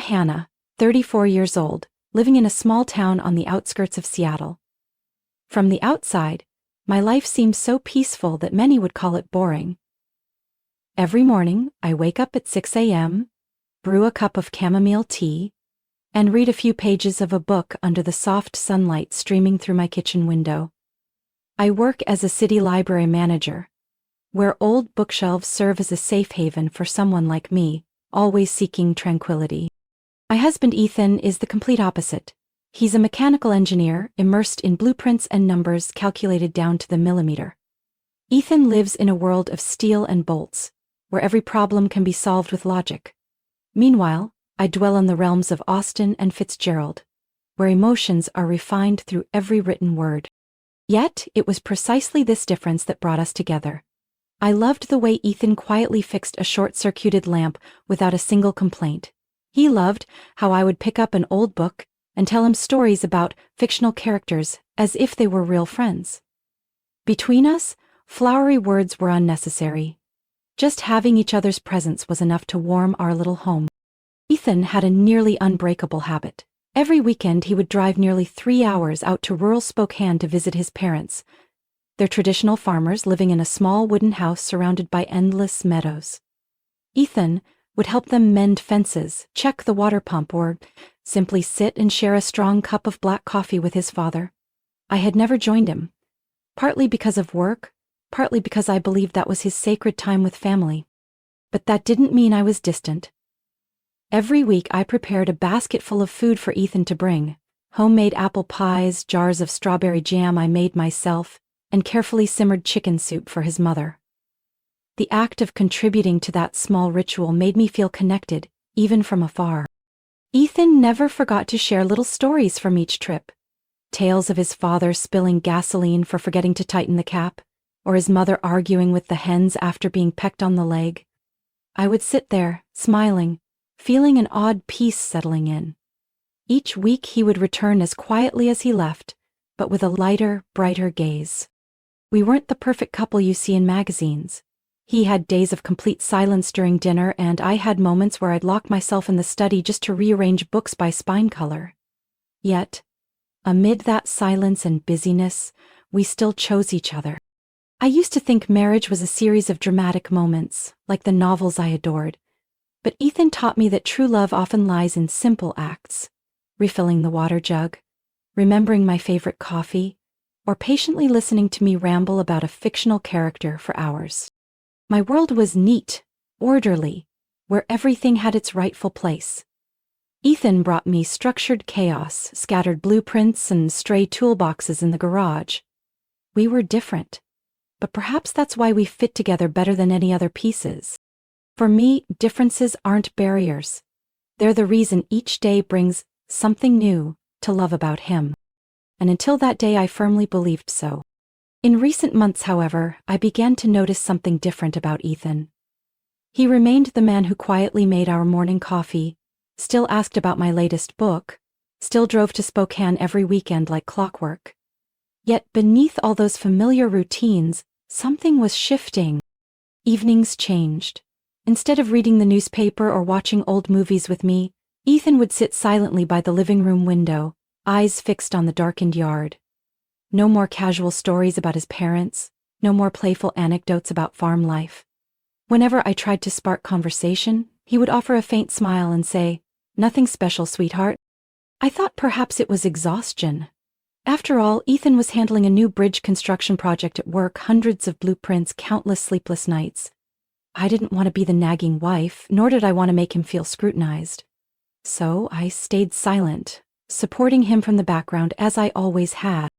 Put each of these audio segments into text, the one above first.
Hannah, 34 years old, living in a small town on the outskirts of Seattle. From the outside, my life seems so peaceful that many would call it boring. Every morning, I wake up at 6 a.m., brew a cup of chamomile tea, and read a few pages of a book under the soft sunlight streaming through my kitchen window. I work as a city library manager, where old bookshelves serve as a safe haven for someone like me, always seeking tranquility. My husband Ethan is the complete opposite. He's a mechanical engineer immersed in blueprints and numbers calculated down to the millimeter. Ethan lives in a world of steel and bolts, where every problem can be solved with logic. Meanwhile, I dwell in the realms of Austen and Fitzgerald, where emotions are refined through every written word. Yet, it was precisely this difference that brought us together. I loved the way Ethan quietly fixed a short-circuited lamp without a single complaint. He loved how I would pick up an old book and tell him stories about fictional characters as if they were real friends. Between us, flowery words were unnecessary. Just having each other's presence was enough to warm our little home. Ethan had a nearly unbreakable habit. Every weekend he would drive nearly 3 hours out to rural Spokane to visit his parents. They're traditional farmers living in a small wooden house surrounded by endless meadows. Ethan would help them mend fences, check the water pump, or simply sit and share a strong cup of black coffee with his father. I had never joined him, partly because of work, partly because I believed that was his sacred time with family. But that didn't mean I was distant. Every week I prepared a basket full of food for Ethan to bring: homemade apple pies, jars of strawberry jam I made myself, and carefully simmered chicken soup for his mother. The act of contributing to that small ritual made me feel connected, even from afar. Ethan never forgot to share little stories from each trip. Tales of his father spilling gasoline for forgetting to tighten the cap, or his mother arguing with the hens after being pecked on the leg. I would sit there, smiling, feeling an odd peace settling in. Each week he would return as quietly as he left, but with a lighter, brighter gaze. We weren't the perfect couple you see in magazines. He had days of complete silence during dinner, and I had moments where I'd lock myself in the study just to rearrange books by spine color. Yet, amid that silence and busyness, we still chose each other. I used to think marriage was a series of dramatic moments, like the novels I adored. But Ethan taught me that true love often lies in simple acts: refilling the water jug, remembering my favorite coffee, or patiently listening to me ramble about a fictional character for hours. My world was neat, orderly, where everything had its rightful place. Ethan brought me structured chaos, scattered blueprints, and stray toolboxes in the garage. We were different, but perhaps that's why we fit together better than any other pieces. For me, differences aren't barriers. They're the reason each day brings something new to love about him. And until that day, I firmly believed so. In recent months, however, I began to notice something different about Ethan. He remained the man who quietly made our morning coffee, still asked about my latest book, still drove to Spokane every weekend like clockwork. Yet beneath all those familiar routines, something was shifting. Evenings changed. Instead of reading the newspaper or watching old movies with me, Ethan would sit silently by the living room window, eyes fixed on the darkened yard. No more casual stories about his parents, no more playful anecdotes about farm life. Whenever I tried to spark conversation, he would offer a faint smile and say, "Nothing special, sweetheart." I thought perhaps it was exhaustion. After all, Ethan was handling a new bridge construction project at work, hundreds of blueprints, countless sleepless nights. I didn't want to be the nagging wife, nor did I want to make him feel scrutinized. So I stayed silent, supporting him from the background as I always had.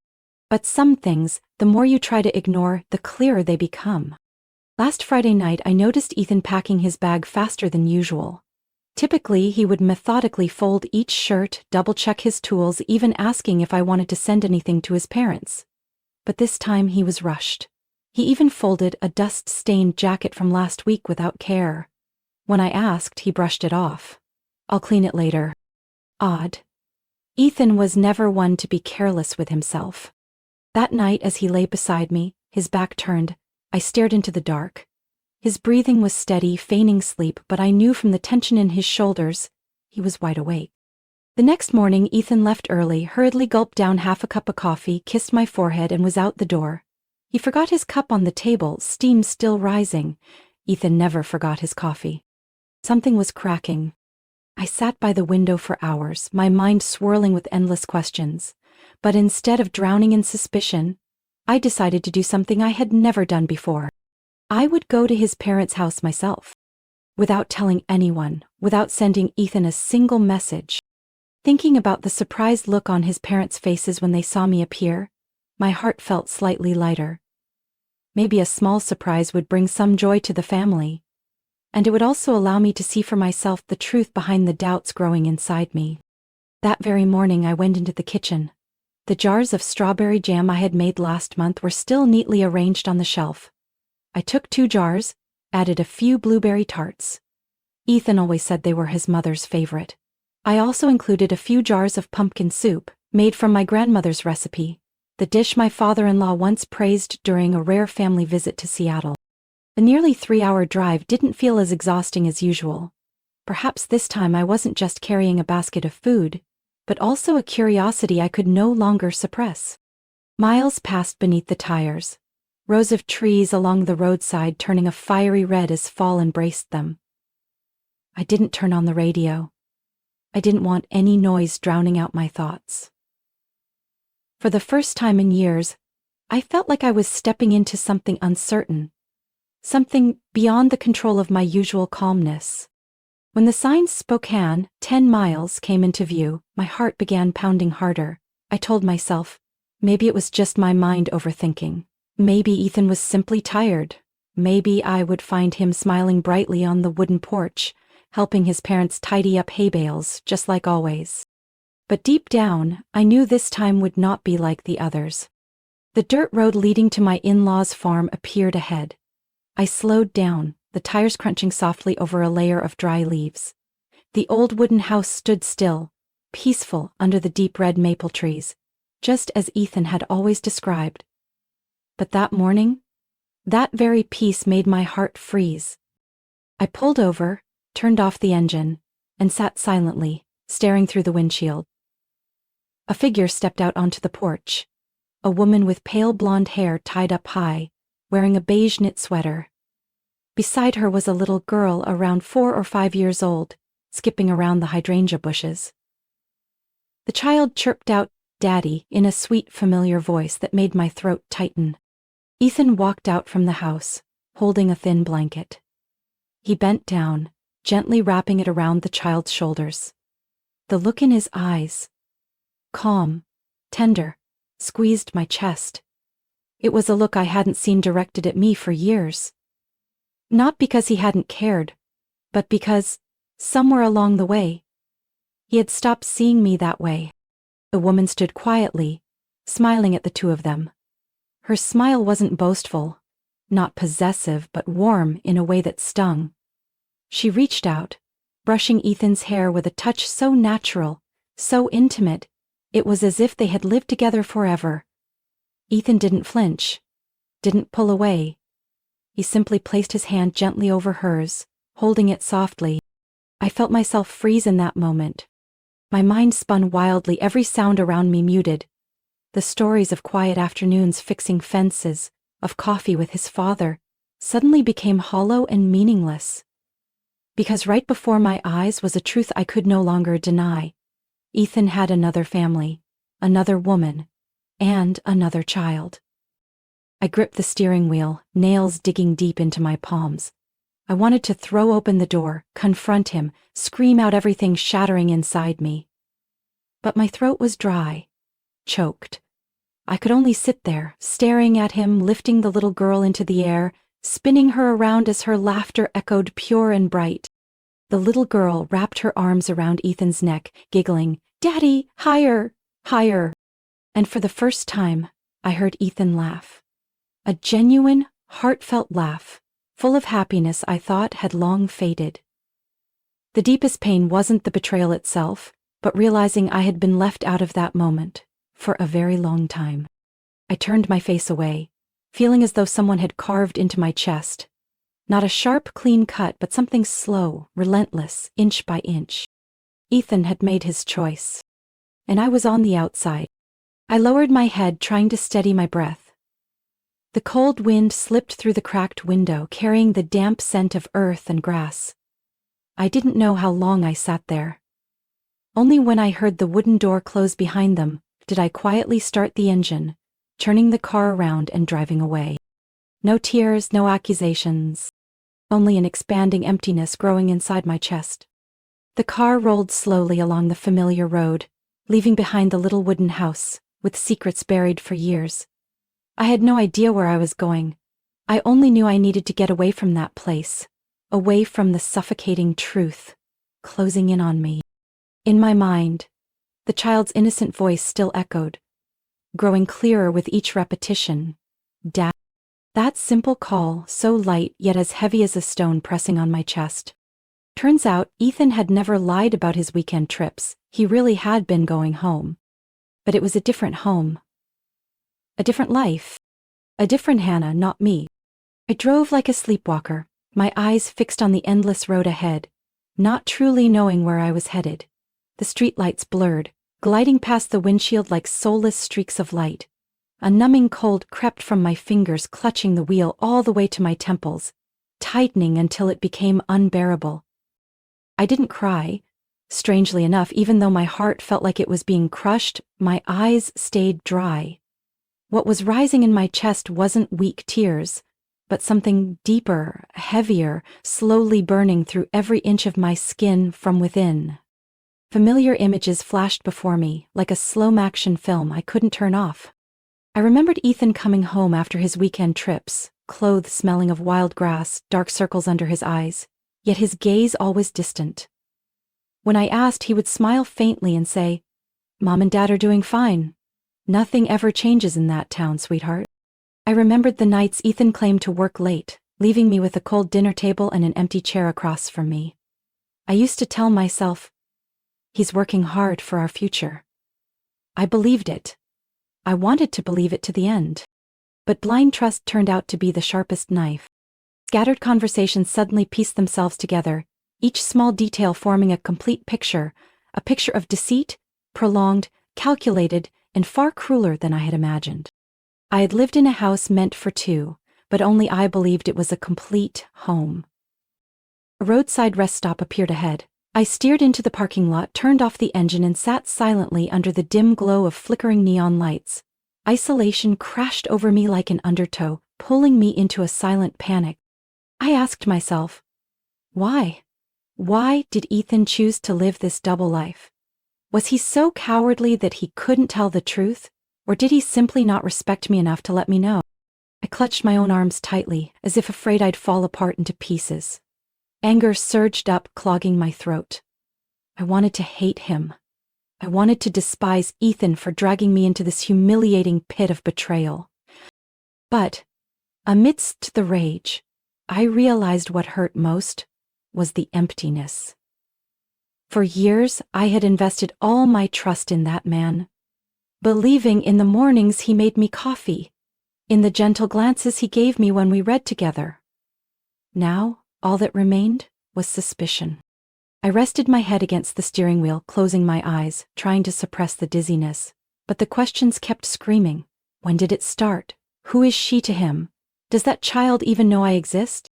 But some things, the more you try to ignore, the clearer they become. Last Friday night, I noticed Ethan packing his bag faster than usual. Typically, he would methodically fold each shirt, double-check his tools, even asking if I wanted to send anything to his parents. But this time he was rushed. He even folded a dust-stained jacket from last week without care. When I asked, he brushed it off. "I'll clean it later." Odd. Ethan was never one to be careless with himself. That night, as he lay beside me, his back turned, I stared into the dark. His breathing was steady, feigning sleep, but I knew from the tension in his shoulders he was wide awake. The next morning, Ethan left early, hurriedly gulped down half a cup of coffee, kissed my forehead, and was out the door. He forgot his cup on the table, steam still rising. Ethan never forgot his coffee. Something was cracking. I sat by the window for hours, my mind swirling with endless questions. But instead of drowning in suspicion, I decided to do something I had never done before. I would go to his parents' house myself. Without telling anyone, without sending Ethan a single message. Thinking about the surprised look on his parents' faces when they saw me appear, my heart felt slightly lighter. Maybe a small surprise would bring some joy to the family. And it would also allow me to see for myself the truth behind the doubts growing inside me. That very morning I went into the kitchen. The jars of strawberry jam I had made last month were still neatly arranged on the shelf. I took 2 jars, added a few blueberry tarts. Ethan always said they were his mother's favorite. I also included a few jars of pumpkin soup, made from my grandmother's recipe, the dish my father-in-law once praised during a rare family visit to Seattle. The nearly 3-hour drive didn't feel as exhausting as usual. Perhaps this time I wasn't just carrying a basket of food, but also a curiosity I could no longer suppress. Miles passed beneath the tires, rows of trees along the roadside turning a fiery red as fall embraced them. I didn't turn on the radio. I didn't want any noise drowning out my thoughts. For the first time in years, I felt like I was stepping into something uncertain, something beyond the control of my usual calmness. When the sign Spokane, 10 miles, came into view, my heart began pounding harder. I told myself, maybe it was just my mind overthinking. Maybe Ethan was simply tired. Maybe I would find him smiling brightly on the wooden porch, helping his parents tidy up hay bales, just like always. But deep down, I knew this time would not be like the others. The dirt road leading to my in-laws' farm appeared ahead. I slowed down, the tires crunching softly over a layer of dry leaves. The old wooden house stood still, peaceful under the deep red maple trees, just as Ethan had always described. But that morning, that very peace made my heart freeze. I pulled over, turned off the engine, and sat silently, staring through the windshield. A figure stepped out onto the porch, a woman with pale blonde hair tied up high, wearing a beige knit sweater. Beside her was a little girl around 4 or 5 years old, skipping around the hydrangea bushes. The child chirped out, "Daddy," in a sweet, familiar voice that made my throat tighten. Ethan walked out from the house, holding a thin blanket. He bent down, gently wrapping it around the child's shoulders. The look in his eyes, calm, tender, squeezed my chest. It was a look I hadn't seen directed at me for years. Not because he hadn't cared, but because, somewhere along the way, he had stopped seeing me that way. The woman stood quietly, smiling at the two of them. Her smile wasn't boastful, not possessive, but warm in a way that stung. She reached out, brushing Ethan's hair with a touch so natural, so intimate, it was as if they had lived together forever. Ethan didn't flinch, didn't pull away. He simply placed his hand gently over hers, holding it softly. I felt myself freeze in that moment. My mind spun wildly, every sound around me muted. The stories of quiet afternoons fixing fences, of coffee with his father, suddenly became hollow and meaningless. Because right before my eyes was a truth I could no longer deny. Ethan had another family, another woman, and another child. I gripped the steering wheel, nails digging deep into my palms. I wanted to throw open the door, confront him, scream out everything shattering inside me. But my throat was dry, choked. I could only sit there, staring at him, lifting the little girl into the air, spinning her around as her laughter echoed pure and bright. The little girl wrapped her arms around Ethan's neck, giggling, "Daddy, higher, higher." And for the first time, I heard Ethan laugh. A genuine, heartfelt laugh, full of happiness I thought had long faded. The deepest pain wasn't the betrayal itself, but realizing I had been left out of that moment for a very long time. I turned my face away, feeling as though someone had carved into my chest. Not a sharp, clean cut, but something slow, relentless, inch by inch. Ethan had made his choice. And I was on the outside. I lowered my head, trying to steady my breath. The cold wind slipped through the cracked window, carrying the damp scent of earth and grass. I didn't know how long I sat there. Only when I heard the wooden door close behind them did I quietly start the engine, turning the car around and driving away. No tears, no accusations. Only an expanding emptiness growing inside my chest. The car rolled slowly along the familiar road, leaving behind the little wooden house, with secrets buried for years. I had no idea where I was going. I only knew I needed to get away from that place, away from the suffocating truth, closing in on me. In my mind, the child's innocent voice still echoed, growing clearer with each repetition. Dad. That simple call, so light yet as heavy as a stone pressing on my chest. Turns out, Ethan had never lied about his weekend trips. He really had been going home. But it was a different home. A different life. A different Hannah, not me. I drove like a sleepwalker, my eyes fixed on the endless road ahead, not truly knowing where I was headed. The streetlights blurred, gliding past the windshield like soulless streaks of light. A numbing cold crept from my fingers, clutching the wheel all the way to my temples, tightening until it became unbearable. I didn't cry. Strangely enough, even though my heart felt like it was being crushed, my eyes stayed dry. What was rising in my chest wasn't weak tears, but something deeper, heavier, slowly burning through every inch of my skin from within. Familiar images flashed before me, like a slow-motion film I couldn't turn off. I remembered Ethan coming home after his weekend trips, clothes smelling of wild grass, dark circles under his eyes, yet his gaze always distant. When I asked, he would smile faintly and say, "Mom and Dad are doing fine. Nothing ever changes in that town, sweetheart." I remembered the nights Ethan claimed to work late, leaving me with a cold dinner table and an empty chair across from me. I used to tell myself, "He's working hard for our future." I believed it. I wanted to believe it to the end. But blind trust turned out to be the sharpest knife. Scattered conversations suddenly pieced themselves together, each small detail forming a complete picture, a picture of deceit, prolonged, calculated, and far crueler than I had imagined. I had lived in a house meant for two, but only I believed it was a complete home. A roadside rest stop appeared ahead. I steered into the parking lot, turned off the engine, and sat silently under the dim glow of flickering neon lights. Isolation crashed over me like an undertow, pulling me into a silent panic. I asked myself, why? Why did Ethan choose to live this double life? Was he so cowardly that he couldn't tell the truth, or did he simply not respect me enough to let me know? I clutched my own arms tightly, as if afraid I'd fall apart into pieces. Anger surged up, clogging my throat. I wanted to hate him. I wanted to despise Ethan for dragging me into this humiliating pit of betrayal. But, amidst the rage, I realized what hurt most was the emptiness. For years, I had invested all my trust in that man, believing in the mornings he made me coffee, in the gentle glances he gave me when we read together. Now, all that remained was suspicion. I rested my head against the steering wheel, closing my eyes, trying to suppress the dizziness. But the questions kept screaming. When did it start? Who is she to him? Does that child even know I exist?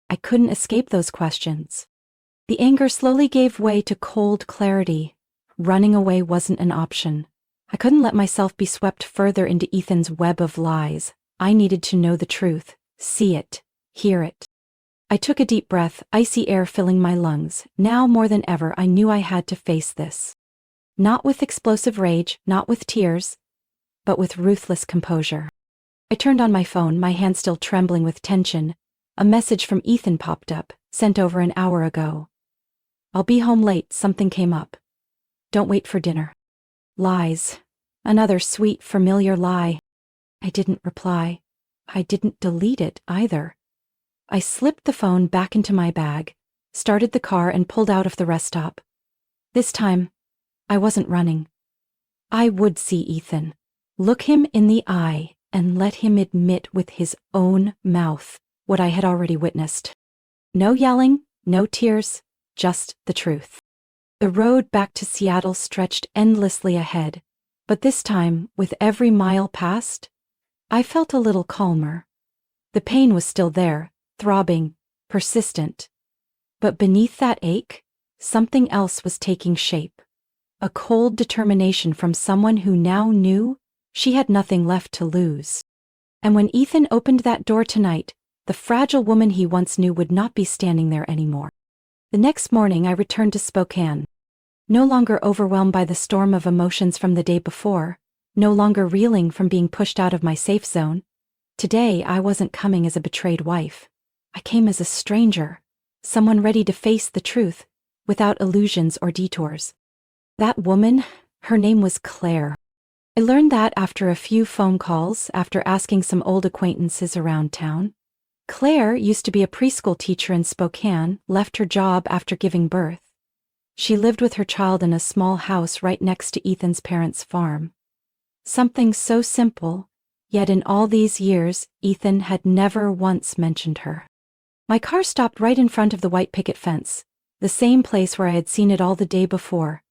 I couldn't escape those questions. The anger slowly gave way to cold clarity. Running away wasn't an option. I couldn't let myself be swept further into Ethan's web of lies. I needed to know the truth, see it, hear it. I took a deep breath, icy air filling my lungs. Now more than ever, I knew I had to face this. Not with explosive rage, not with tears, but with ruthless composure. I turned on my phone, my hand still trembling with tension. A message from Ethan popped up, sent over an hour ago. "I'll be home late, something came up. Don't wait for dinner." Lies. Another sweet, familiar lie. I didn't reply. I didn't delete it either. I slipped the phone back into my bag, started the car, and pulled out of the rest stop. This time, I wasn't running. I would see Ethan, look him in the eye, and let him admit with his own mouth what I had already witnessed. No yelling, no tears, just the truth. The road back to Seattle stretched endlessly ahead, but this time, with every mile passed, I felt a little calmer. The pain was still there, throbbing, persistent. But beneath that ache, something else was taking shape. A cold determination from someone who now knew she had nothing left to lose. And when Ethan opened that door tonight, the fragile woman he once knew would not be standing there anymore. The next morning I returned to Spokane. No longer overwhelmed by the storm of emotions from the day before, no longer reeling from being pushed out of my safe zone. Today I wasn't coming as a betrayed wife. I came as a stranger, someone ready to face the truth, without illusions or detours. That woman, her name was Claire. I learned that after a few phone calls, after asking some old acquaintances around town. Claire used to be a preschool teacher in Spokane, left her job after giving birth. She lived with her child in a small house right next to Ethan's parents' farm. Something so simple, yet in all these years, Ethan had never once mentioned her. My car stopped right in front of the white picket fence, the same place where I had seen it all the day before.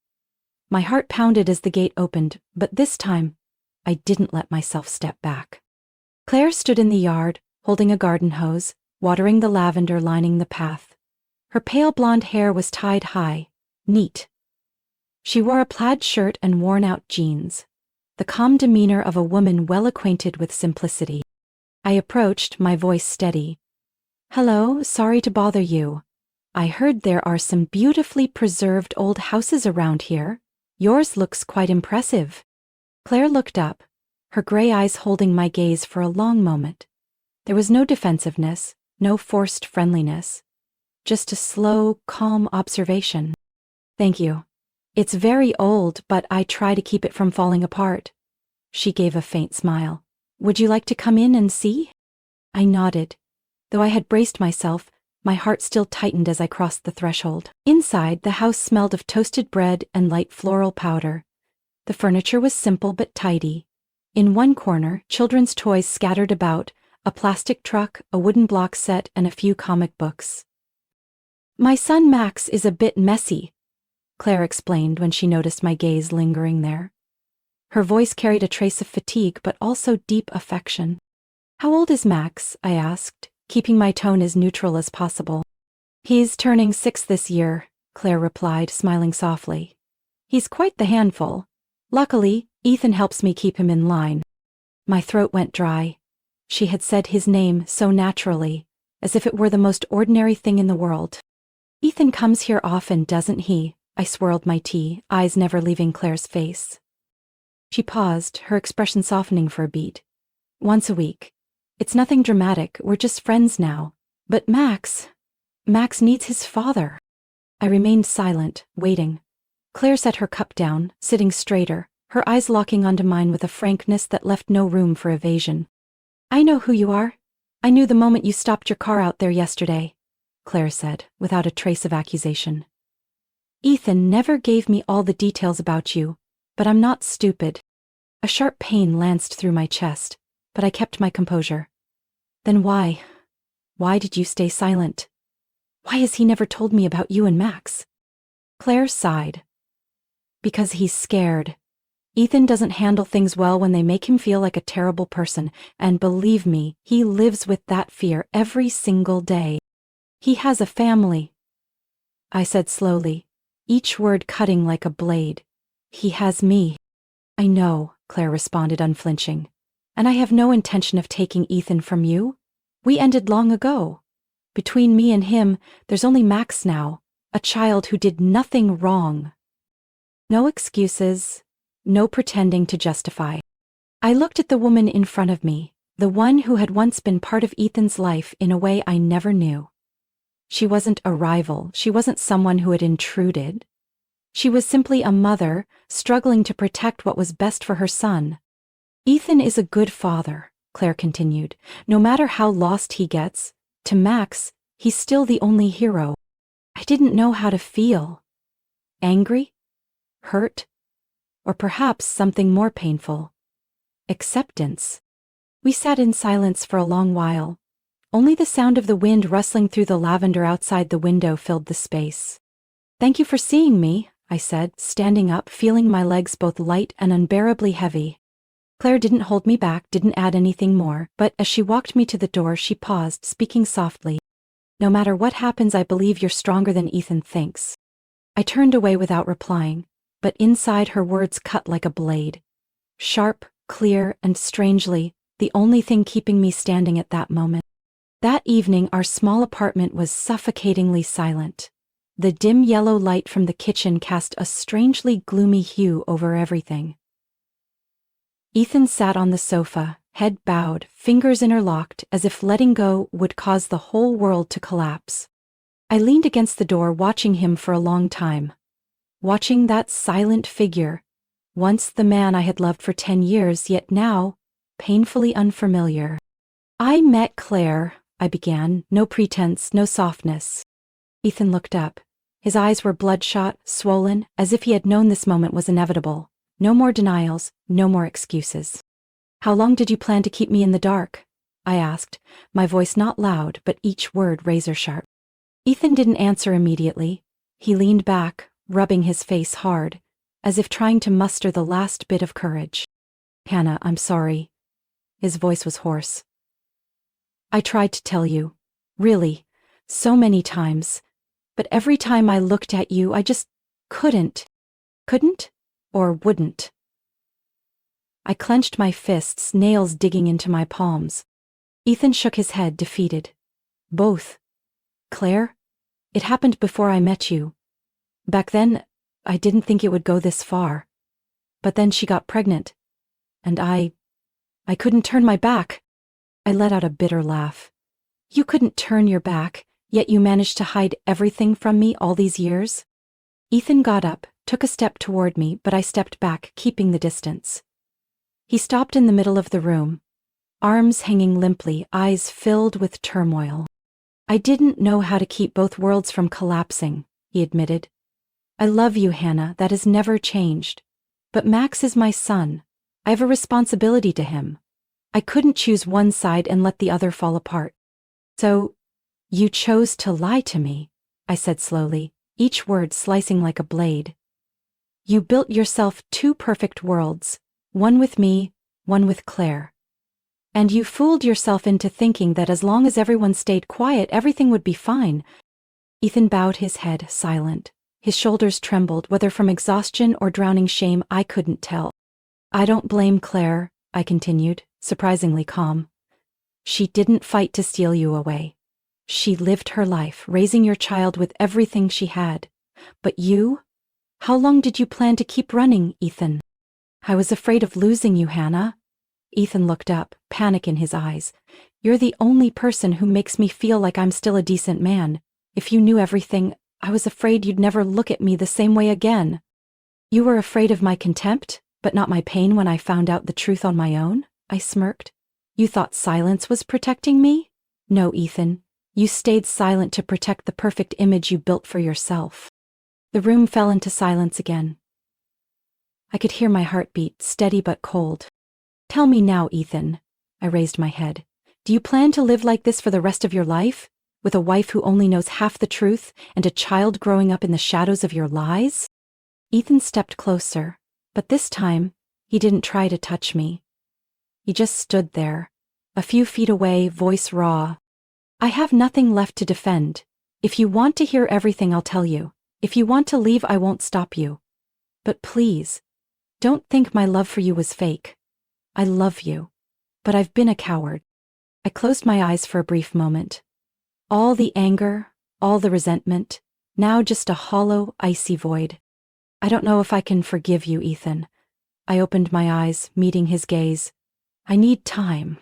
My heart pounded as the gate opened, but this time, I didn't let myself step back. Claire stood in the yard, holding a garden hose, watering the lavender lining the path. Her pale blonde hair was tied high, neat. She wore a plaid shirt and worn-out jeans, the calm demeanor of a woman well acquainted with simplicity. I approached, my voice steady. "Hello, sorry to bother you. I heard there are some beautifully preserved old houses around here. Yours looks quite impressive." Claire looked up, her gray eyes holding my gaze for a long moment. There was no defensiveness, no forced friendliness, just a slow, calm observation. "Thank you. It's very old, but I try to keep it from falling apart." She gave a faint smile. "Would you like to come in and see?" I nodded. Though I had braced myself, my heart still tightened as I crossed the threshold. Inside, the house smelled of toasted bread and light floral powder. The furniture was simple but tidy. In one corner, children's toys scattered about, a plastic truck, a wooden block set, and a few comic books. "My son Max is a bit messy," Claire explained when she noticed my gaze lingering there. Her voice carried a trace of fatigue but also deep affection. "How old is Max?" I asked, keeping my tone as neutral as possible. "He's turning 6 this year," Claire replied, smiling softly. "He's quite the handful. Luckily, Ethan helps me keep him in line." My throat went dry. She had said his name so naturally, as if it were the most ordinary thing in the world. "Ethan comes here often, doesn't he?" I swirled my tea, eyes never leaving Claire's face. She paused, her expression softening for a beat. "Once a week. It's nothing dramatic, we're just friends now. But Max needs his father." I remained silent, waiting. Claire set her cup down, sitting straighter, her eyes locking onto mine with a frankness that left no room for evasion. "I know who you are. I knew the moment you stopped your car out there yesterday," Claire said, without a trace of accusation. "Ethan never gave me all the details about you, but I'm not stupid." A sharp pain lanced through my chest, but I kept my composure. "Then why did you stay silent? Why has he never told me about you and Max?" Claire sighed. "Because he's scared. Ethan doesn't handle things well when they make him feel like a terrible person, and believe me, he lives with that fear every single day. He has a family," I said slowly, each word cutting like a blade. "He has me." "I know," Claire responded, unflinching. "And I have no intention of taking Ethan from you. We ended long ago. Between me and him, there's only Max now, a child who did nothing wrong." No excuses, no pretending to justify. I looked at the woman in front of me, the one who had once been part of Ethan's life in a way I never knew. She wasn't a rival, she wasn't someone who had intruded. She was simply a mother, struggling to protect what was best for her son. "Ethan is a good father," Claire continued. "No matter how lost he gets, to Max, he's still the only hero." I didn't know how to feel. Angry? Hurt? Or perhaps something more painful. Acceptance. We sat in silence for a long while. Only the sound of the wind rustling through the lavender outside the window filled the space. "Thank you for seeing me," I said, standing up, feeling my legs both light and unbearably heavy. Claire didn't hold me back, didn't add anything more, but as she walked me to the door she paused, speaking softly. No matter what happens, I believe you're stronger than Ethan thinks. I turned away without replying, but inside her words cut like a blade. Sharp, clear, and strangely, the only thing keeping me standing at that moment. That evening our small apartment was suffocatingly silent. The dim yellow light from the kitchen cast a strangely gloomy hue over everything. Ethan sat on the sofa, head bowed, fingers interlocked, as if letting go would cause the whole world to collapse. I leaned against the door, watching him for a long time. Watching that silent figure, once the man I had loved for 10 years, yet now, painfully unfamiliar. I met Claire, I began, no pretense, no softness. Ethan looked up. His eyes were bloodshot, swollen, as if he had known this moment was inevitable. No more denials, no more excuses. How long did you plan to keep me in the dark? I asked, my voice not loud, but each word razor-sharp. Ethan didn't answer immediately. He leaned back, rubbing his face hard, as if trying to muster the last bit of courage. Hannah, I'm sorry. His voice was hoarse. I tried to tell you. Really. So many times. But every time I looked at you, I just couldn't. Couldn't? Or wouldn't. I clenched my fists, nails digging into my palms. Ethan shook his head, defeated. Both. Claire? It happened before I met you. Back then, I didn't think it would go this far. But then she got pregnant. And I couldn't turn my back. I let out a bitter laugh. You couldn't turn your back, yet you managed to hide everything from me all these years? Ethan got up, took a step toward me, but I stepped back, keeping the distance. He stopped in the middle of the room, arms hanging limply, eyes filled with turmoil. I didn't know how to keep both worlds from collapsing, he admitted. I love you, Hannah, that has never changed. But Max is my son. I have a responsibility to him. I couldn't choose one side and let the other fall apart. So, you chose to lie to me, I said slowly, each word slicing like a blade. You built yourself 2 perfect worlds, one with me, one with Claire. And you fooled yourself into thinking that as long as everyone stayed quiet, everything would be fine. Ethan bowed his head, silent. His shoulders trembled, whether from exhaustion or drowning shame, I couldn't tell. I don't blame Claire, I continued, surprisingly calm. She didn't fight to steal you away. She lived her life, raising your child with everything she had. But you? How long did you plan to keep running, Ethan? I was afraid of losing you, Hannah. Ethan looked up, panic in his eyes. You're the only person who makes me feel like I'm still a decent man. If you knew everything, I was afraid you'd never look at me the same way again. You were afraid of my contempt, but not my pain when I found out the truth on my own? I smirked. You thought silence was protecting me? No, Ethan. You stayed silent to protect the perfect image you built for yourself. The room fell into silence again. I could hear my heartbeat, steady but cold. Tell me now, Ethan. I raised my head. Do you plan to live like this for the rest of your life? With a wife who only knows half the truth and a child growing up in the shadows of your lies? Ethan stepped closer, but this time, he didn't try to touch me. He just stood there, a few feet away, voice raw. I have nothing left to defend. If you want to hear everything, I'll tell you. If you want to leave, I won't stop you. But please, don't think my love for you was fake. I love you, but I've been a coward. I closed my eyes for a brief moment. All the anger, all the resentment, now just a hollow, icy void. I don't know if I can forgive you, Ethan. I opened my eyes, meeting his gaze. I need time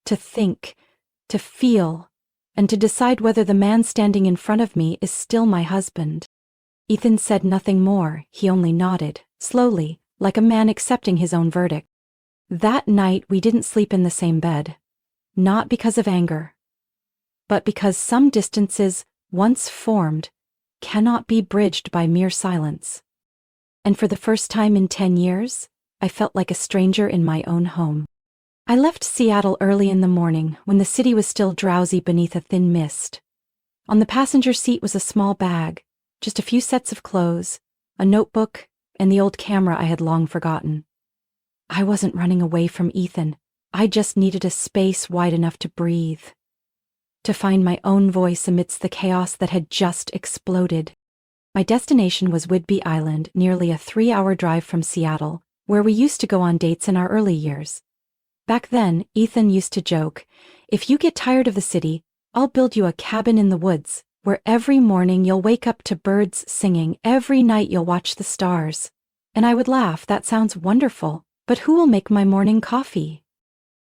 to think, to feel, and to decide whether the man standing in front of me is still my husband. Ethan said nothing more, he only nodded, slowly, like a man accepting his own verdict. That night we didn't sleep in the same bed. Not because of anger, but because some distances, once formed, cannot be bridged by mere silence. And for the first time in 10 years, I felt like a stranger in my own home. I left Seattle early in the morning, when the city was still drowsy beneath a thin mist. On the passenger seat was a small bag, just a few sets of clothes, a notebook, and the old camera I had long forgotten. I wasn't running away from Ethan. I just needed a space wide enough to breathe, to find my own voice amidst the chaos that had just exploded. My destination was Whidbey Island, nearly a 3-hour drive from Seattle, where we used to go on dates in our early years. Back then, Ethan used to joke, "If you get tired of the city, I'll build you a cabin in the woods, where every morning you'll wake up to birds singing, every night you'll watch the stars." And I would laugh, "That sounds wonderful, but who will make my morning coffee?"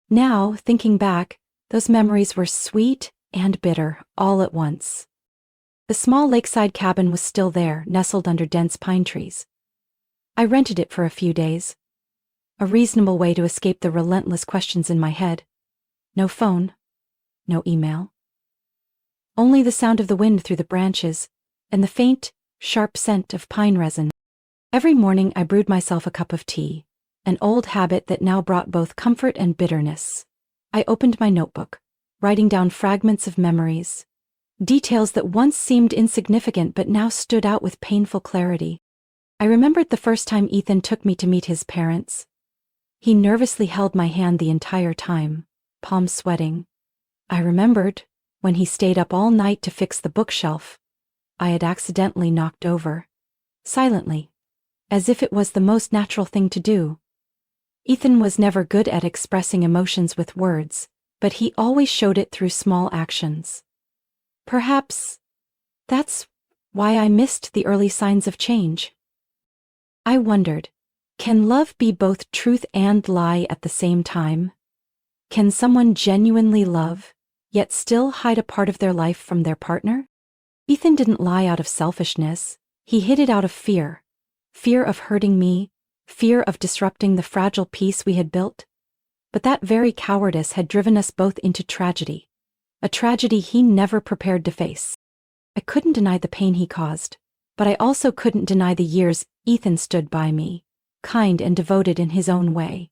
Now, thinking back, those memories were sweet and bitter all at once. The small lakeside cabin was still there, nestled under dense pine trees. I rented it for a few days. A reasonable way to escape the relentless questions in my head. No phone. No email. Only the sound of the wind through the branches, and the faint, sharp scent of pine resin. Every morning I brewed myself a cup of tea, an old habit that now brought both comfort and bitterness. I opened my notebook, writing down fragments of memories, details that once seemed insignificant but now stood out with painful clarity. I remembered the first time Ethan took me to meet his parents. He nervously held my hand the entire time, palms sweating. I remembered when he stayed up all night to fix the bookshelf I had accidentally knocked over, silently, as if it was the most natural thing to do. Ethan was never good at expressing emotions with words, but he always showed it through small actions. Perhaps that's why I missed the early signs of change. I wondered, can love be both truth and lie at the same time? Can someone genuinely love, yet still hide a part of their life from their partner? Ethan didn't lie out of selfishness. He hid it out of fear. Fear of hurting me, fear of disrupting the fragile peace we had built. But that very cowardice had driven us both into tragedy. A tragedy he never prepared to face. I couldn't deny the pain he caused, but I also couldn't deny the years Ethan stood by me, kind and devoted in his own way.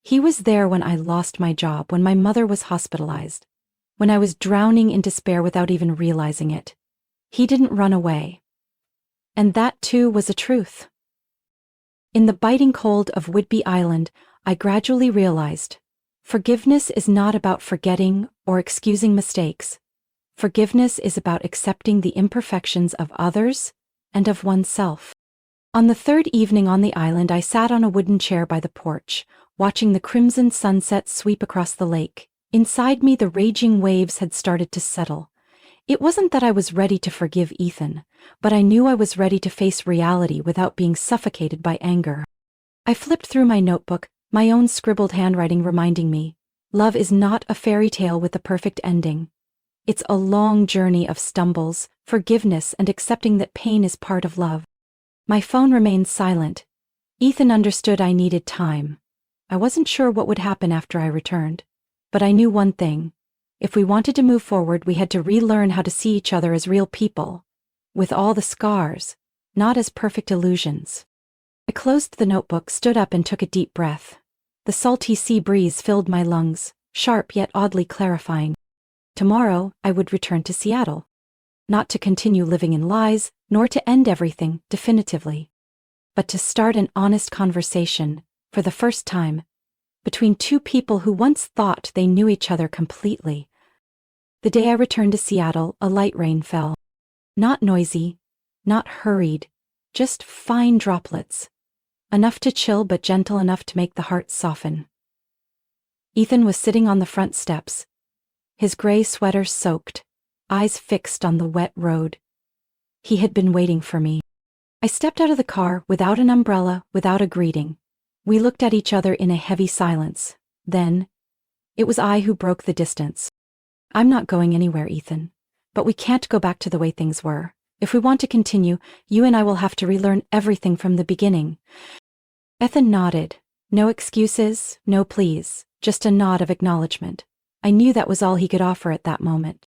He was there when I lost my job, when my mother was hospitalized, when I was drowning in despair without even realizing it. He didn't run away. And that too was a truth. In the biting cold of Whidbey Island, I gradually realized, forgiveness is not about forgetting or excusing mistakes. Forgiveness is about accepting the imperfections of others and of oneself. On the third evening on the island, I sat on a wooden chair by the porch, watching the crimson sunset sweep across the lake. Inside me, the raging waves had started to settle. It wasn't that I was ready to forgive Ethan, but I knew I was ready to face reality without being suffocated by anger. I flipped through my notebook, my own scribbled handwriting reminding me, love is not a fairy tale with a perfect ending. It's a long journey of stumbles, forgiveness, and accepting that pain is part of love. My phone remained silent. Ethan understood I needed time. I wasn't sure what would happen after I returned, but I knew one thing. If we wanted to move forward, we had to relearn how to see each other as real people, with all the scars, not as perfect illusions. I closed the notebook, stood up, and took a deep breath. The salty sea breeze filled my lungs, sharp yet oddly clarifying. Tomorrow, I would return to Seattle. Not to continue living in lies, nor to end everything definitively, but to start an honest conversation, for the first time, between two people who once thought they knew each other completely. The day I returned to Seattle, a light rain fell. Not noisy, not hurried, just fine droplets. Enough to chill but gentle enough to make the heart soften. Ethan was sitting on the front steps, his gray sweater soaked, eyes fixed on the wet road. He had been waiting for me. I stepped out of the car without an umbrella, without a greeting. We looked at each other in a heavy silence. Then, it was I who broke the distance. I'm not going anywhere, Ethan. But we can't go back to the way things were. If we want to continue, you and I will have to relearn everything from the beginning. Ethan nodded. No excuses, no pleas, just a nod of acknowledgement. I knew that was all he could offer at that moment.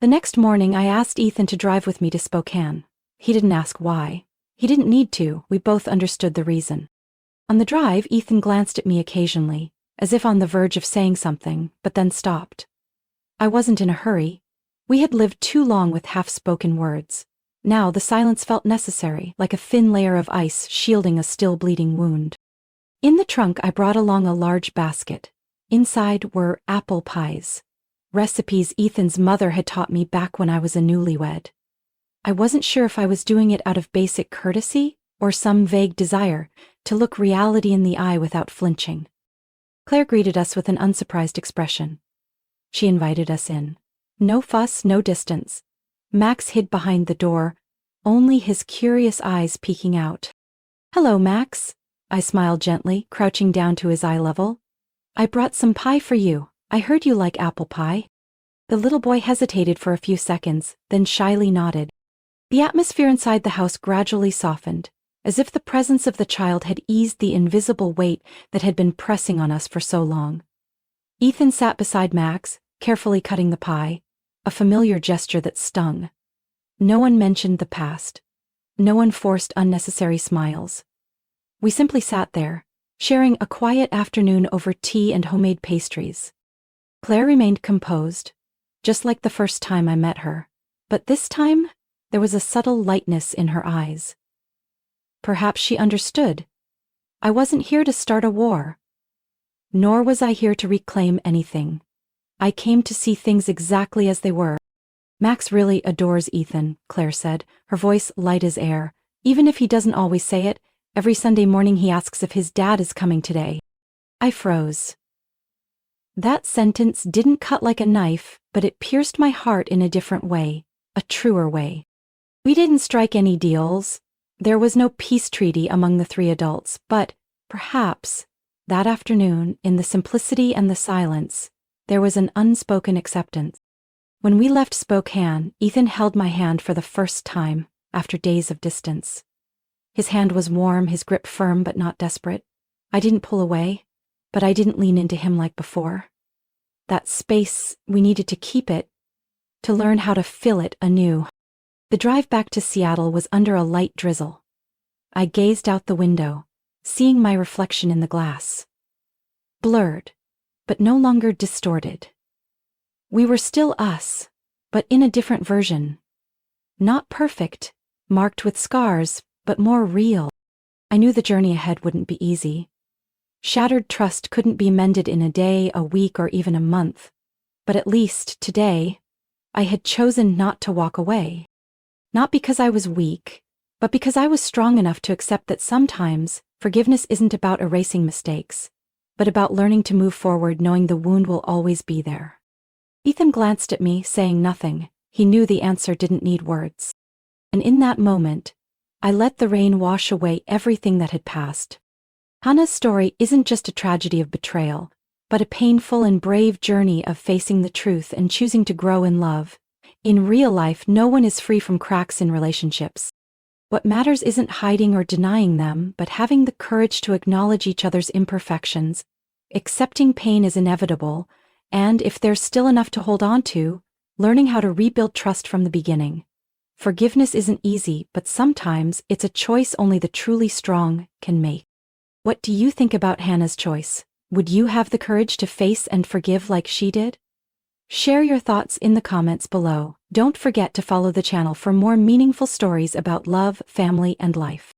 The next morning, I asked Ethan to drive with me to Spokane. He didn't ask why. He didn't need to. We both understood the reason. On the drive, Ethan glanced at me occasionally, as if on the verge of saying something, but then stopped. I wasn't in a hurry. We had lived too long with half-spoken words. Now the silence felt necessary, like a thin layer of ice shielding a still bleeding wound. In the trunk I brought along a large basket. Inside were apple pies. Recipes Ethan's mother had taught me back when I was a newlywed. I wasn't sure if I was doing it out of basic courtesy or some vague desire to look reality in the eye without flinching. Claire greeted us with an unsurprised expression. She invited us in. No fuss, no distance. Max hid behind the door, only his curious eyes peeking out. "Hello, Max," I smiled gently, crouching down to his eye level. "I brought some pie for you. I heard you like apple pie." The little boy hesitated for a few seconds, then shyly nodded. The atmosphere inside the house gradually softened, as if the presence of the child had eased the invisible weight that had been pressing on us for so long. Ethan sat beside Max, carefully cutting the pie, a familiar gesture that stung. No one mentioned the past. No one forced unnecessary smiles. We simply sat there, sharing a quiet afternoon over tea and homemade pastries. Claire remained composed, just like the first time I met her, but this time there was a subtle lightness in her eyes. Perhaps she understood. I wasn't here to start a war. Nor was I here to reclaim anything. I came to see things exactly as they were. "Max really adores Ethan," Claire said, her voice light as air. "Even if he doesn't always say it, every Sunday morning he asks if his dad is coming today." I froze. That sentence didn't cut like a knife, but it pierced my heart in a different way, a truer way. We didn't strike any deals. There was no peace treaty among the three adults, but perhaps that afternoon, in the simplicity and the silence, there was an unspoken acceptance. When we left Spokane, Ethan held my hand for the first time, after days of distance. His hand was warm, his grip firm but not desperate. I didn't pull away, but I didn't lean into him like before. That space, we needed to keep it, to learn how to fill it anew. The drive back to Seattle was under a light drizzle. I gazed out the window, seeing my reflection in the glass. Blurred, but no longer distorted. We were still us, but in a different version. Not perfect, marked with scars, but more real. I knew the journey ahead wouldn't be easy. Shattered trust couldn't be mended in a day, a week, or even a month. But at least, today, I had chosen not to walk away. Not because I was weak, but because I was strong enough to accept that sometimes forgiveness isn't about erasing mistakes, but about learning to move forward knowing the wound will always be there. Ethan glanced at me, saying nothing. He knew the answer didn't need words. And in that moment, I let the rain wash away everything that had passed. Hannah's story isn't just a tragedy of betrayal, but a painful and brave journey of facing the truth and choosing to grow in love. In real life, no one is free from cracks in relationships. What matters isn't hiding or denying them, but having the courage to acknowledge each other's imperfections, accepting pain is inevitable, and if there's still enough to hold on to, learning how to rebuild trust from the beginning. Forgiveness isn't easy, but sometimes it's a choice only the truly strong can make. What do you think about Hannah's choice? Would you have the courage to face and forgive like she did? Share your thoughts in the comments below. Don't forget to follow the channel for more meaningful stories about love, family, and life.